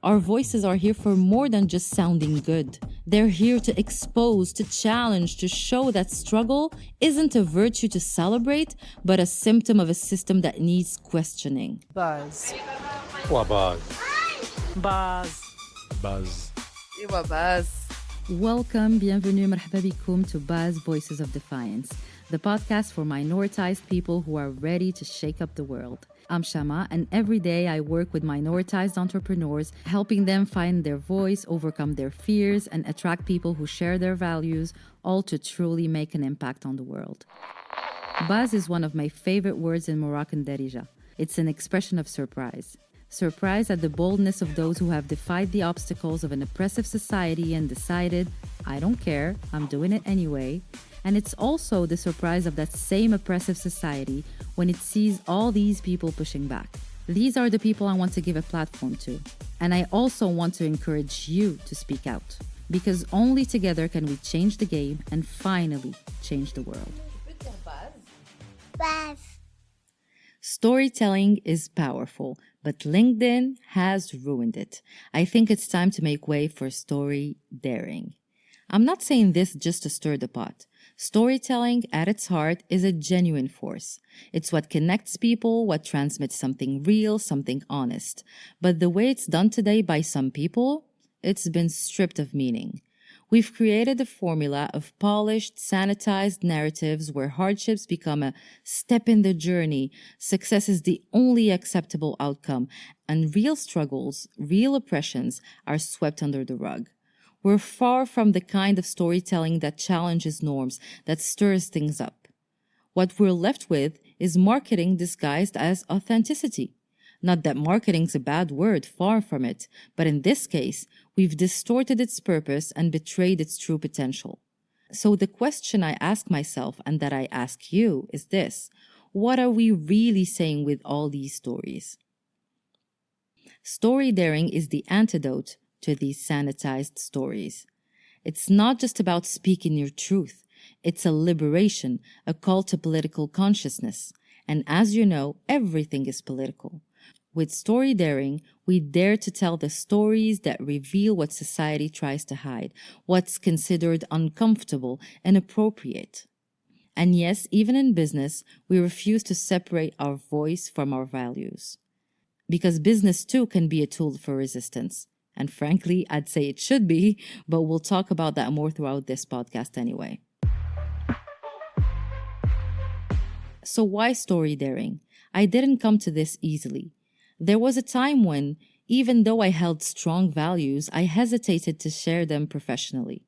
Our voices are here for more than just sounding good. They're here to expose, to challenge, to show that struggle isn't a virtue to celebrate, but a symptom of a system that needs questioning. Buzz. Wabaz. Buzz. Buzz. Buzz. Welcome, bienvenue, marhaba bikoum to Buzz Voices of Defiance, the podcast for minoritized people who are ready to shake up the world. I'm Shama, and every day I work with minoritized entrepreneurs, helping them find their voice, overcome their fears, and attract people who share their values, all to truly make an impact on the world. Buzz is one of my favorite words in Moroccan Darija. It's an expression of surprise. Surprise at the boldness of those who have defied the obstacles of an oppressive society and decided, I don't care, I'm doing it anyway. And it's also the surprise of that same oppressive society when it sees all these people pushing back. These are the people I want to give a platform to. And I also want to encourage you to speak out. Because only together can we change the game and finally change the world. Buzz. Storytelling is powerful, but LinkedIn has ruined it. I think it's time to make way for StoryDaring. I'm not saying this just to stir the pot. Storytelling, at its heart, is a genuine force. It's what connects people, what transmits something real, something honest. But the way it's done today by some people, it's been stripped of meaning. We've created a formula of polished, sanitized narratives where hardships become a step in the journey, success is the only acceptable outcome, and real struggles, real oppressions are swept under the rug. We're far from the kind of storytelling that challenges norms, that stirs things up. What we're left with is marketing disguised as authenticity. Not that marketing's a bad word, far from it, but in this case, we've distorted its purpose and betrayed its true potential. So the question I ask myself and that I ask you is this: what are we really saying with all these stories? Storydaring is the antidote to these sanitized stories. It's not just about speaking your truth. It's a liberation, a call to political consciousness. And as you know, everything is political. With Storydaring, we dare to tell the stories that reveal what society tries to hide, what's considered uncomfortable, inappropriate. And yes, even in business, we refuse to separate our voice from our values. Because business too can be a tool for resistance. And frankly, I'd say it should be, but we'll talk about that more throughout this podcast anyway. So why Storydaring? I didn't come to this easily. There was a time when, even though I held strong values, I hesitated to share them professionally.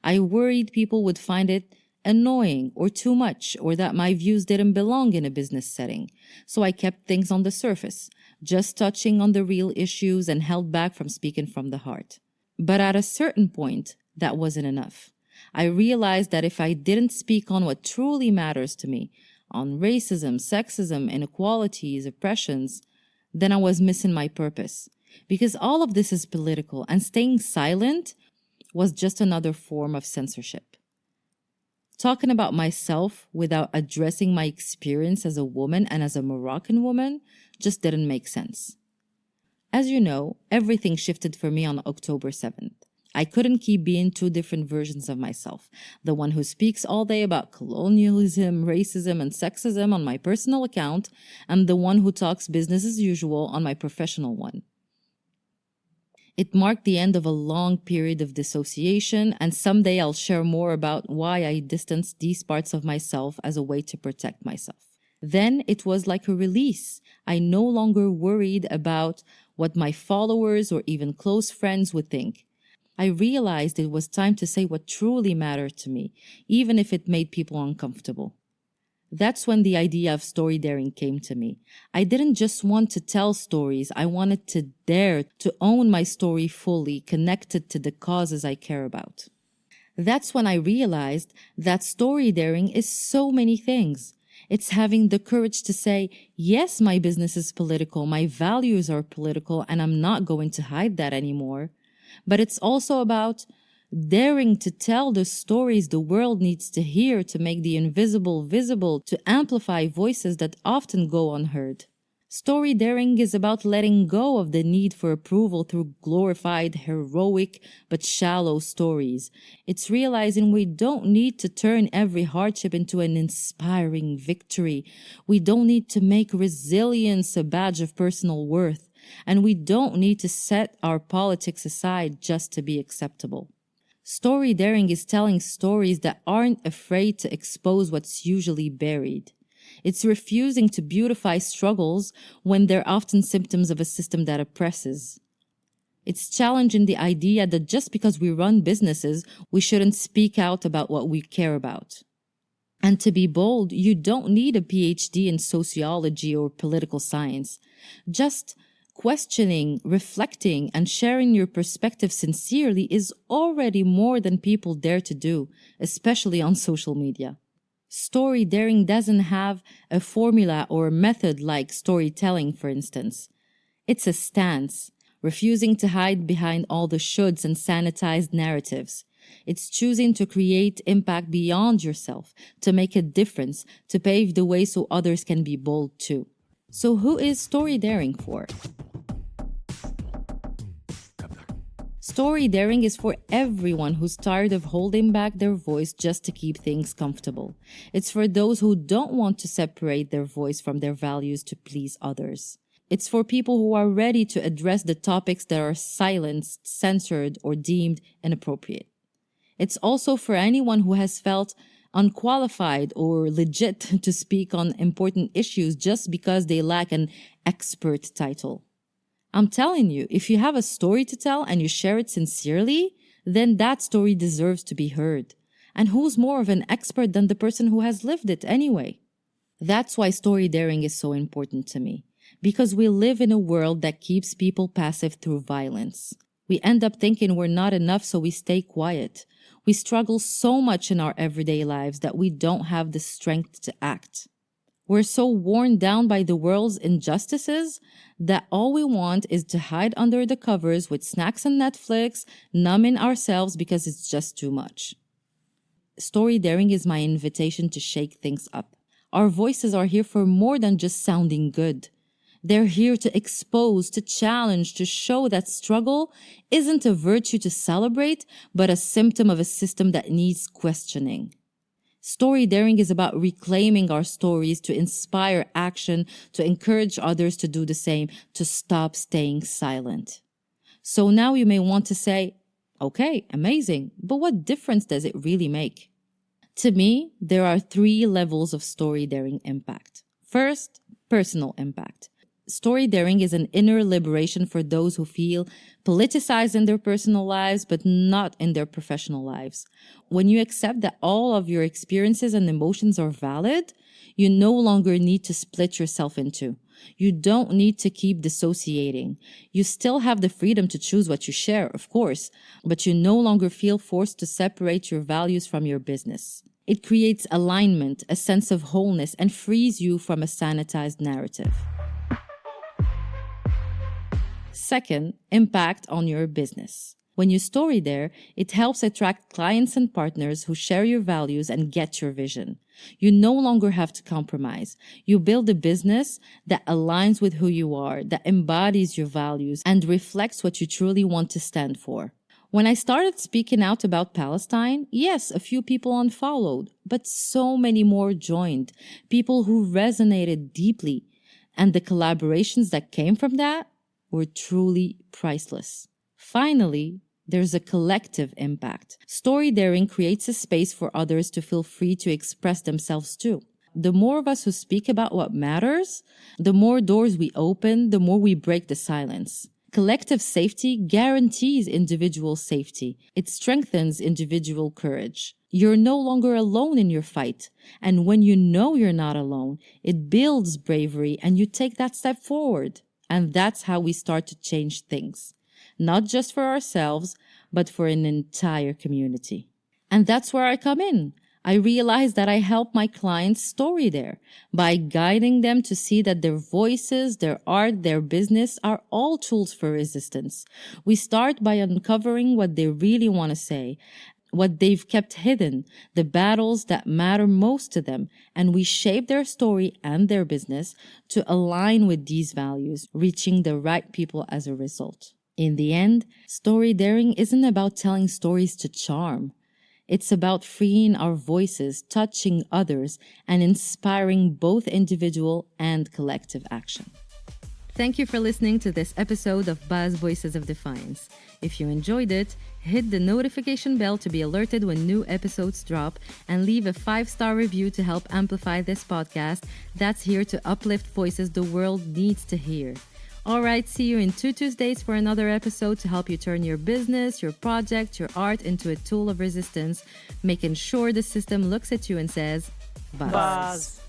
I worried people would find it annoying or too much, or that my views didn't belong in a business setting. So I kept things on the surface, just touching on the real issues and held back from speaking from the heart. But at a certain point, that wasn't enough. I realized that if I didn't speak on what truly matters to me, on racism, sexism, inequalities, oppressions, then I was missing my purpose. Because all of this is political, and staying silent was just another form of censorship. Talking about myself without addressing my experience as a woman and as a Moroccan woman just didn't make sense. As you know, everything shifted for me on October 7th. I couldn't keep being two different versions of myself. The one who speaks all day about colonialism, racism, and sexism on my personal account, and the one who talks business as usual on my professional one. It marked the end of a long period of dissociation, and someday I'll share more about why I distanced these parts of myself as a way to protect myself. Then it was like a release. I no longer worried about what my followers or even close friends would think. I realized it was time to say what truly mattered to me, even if it made people uncomfortable. That's when the idea of Storydaring came to me. I didn't just want to tell stories, I wanted to dare to own my story fully, connected to the causes I care about. That's when I realized that Storydaring is so many things. It's having the courage to say, yes, my business is political, my values are political, and I'm not going to hide that anymore. But it's also about daring to tell the stories the world needs to hear, to make the invisible visible, to amplify voices that often go unheard. Story daring is about letting go of the need for approval through glorified, heroic, but shallow stories. It's realizing we don't need to turn every hardship into an inspiring victory. We don't need to make resilience a badge of personal worth. And we don't need to set our politics aside just to be acceptable. Story daring is telling stories that aren't afraid to expose what's usually buried. It's refusing to beautify struggles when they're often symptoms of a system that oppresses. It's challenging the idea that just because we run businesses, we shouldn't speak out about what we care about. And to be bold, you don't need a PhD in sociology or political science. Just questioning, reflecting, and sharing your perspective sincerely is already more than people dare to do, especially on social media. Story daring doesn't have a formula or a method like storytelling, for instance. It's a stance, refusing to hide behind all the shoulds and sanitized narratives. It's choosing to create impact beyond yourself, to make a difference, to pave the way so others can be bold too. So who is story daring for? Story daring is for everyone who's tired of holding back their voice just to keep things comfortable. It's for those who don't want to separate their voice from their values to please others. It's for people who are ready to address the topics that are silenced, censored, or deemed inappropriate. It's also for anyone who has felt unqualified or legit to speak on important issues just because they lack an expert title. I'm telling you, if you have a story to tell and you share it sincerely, then that story deserves to be heard. And who's more of an expert than the person who has lived it anyway? That's why story daring is so important to me. Because we live in a world that keeps people passive through violence. We end up thinking we're not enough, so we stay quiet. We struggle so much in our everyday lives that we don't have the strength to act. We're so worn down by the world's injustices that all we want is to hide under the covers with snacks and Netflix, numbing ourselves because it's just too much. Story daring is my invitation to shake things up. Our voices are here for more than just sounding good. They're here to expose, to challenge, to show that struggle isn't a virtue to celebrate, but a symptom of a system that needs questioning. Story daring is about reclaiming our stories to inspire action, to encourage others to do the same, to stop staying silent. So now you may want to say, okay, amazing, but what difference does it really make? To me, there are 3 levels of story daring impact. First, personal impact. Story daring is an inner liberation for those who feel politicized in their personal lives, but not in their professional lives. When you accept that all of your experiences and emotions are valid, you no longer need to split yourself in 2. You don't need to keep dissociating. You still have the freedom to choose what you share, of course, but you no longer feel forced to separate your values from your business. It creates alignment, a sense of wholeness, and frees you from a sanitized narrative. Second, impact on your business. When you story dare, it helps attract clients and partners who share your values and get your vision. You no longer have to compromise. You build a business that aligns with who you are, that embodies your values, and reflects what you truly want to stand for. When I started speaking out about Palestine, yes, a few people unfollowed, but so many more joined, people who resonated deeply. And the collaborations that came from that were truly priceless. Finally, there's a collective impact. Story daring creates a space for others to feel free to express themselves too. The more of us who speak about what matters, the more doors we open, the more we break the silence. Collective safety guarantees individual safety. It strengthens individual courage. You're no longer alone in your fight. And when you know you're not alone, it builds bravery and you take that step forward. And that's how we start to change things. Not just for ourselves, but for an entire community. And that's where I come in. I realize that I help my clients story dare by guiding them to see that their voices, their art, their business are all tools for resistance. We start by uncovering what they really want to say. what they've kept hidden, the battles that matter most to them, and we shape their story and their business to align with these values, reaching the right people as a result. In the end, story daring isn't about telling stories to charm. It's about freeing our voices, touching others, and inspiring both individual and collective action. Thank you for listening to this episode of Buzz Voices of Defiance. If you enjoyed it, hit the notification bell to be alerted when new episodes drop, and leave a 5-star review to help amplify this podcast that's here to uplift voices the world needs to hear. All right, see you in 2 Tuesdays for another episode to help you turn your business, your project, your art into a tool of resistance, making sure the system looks at you and says, Buzz. Buzz.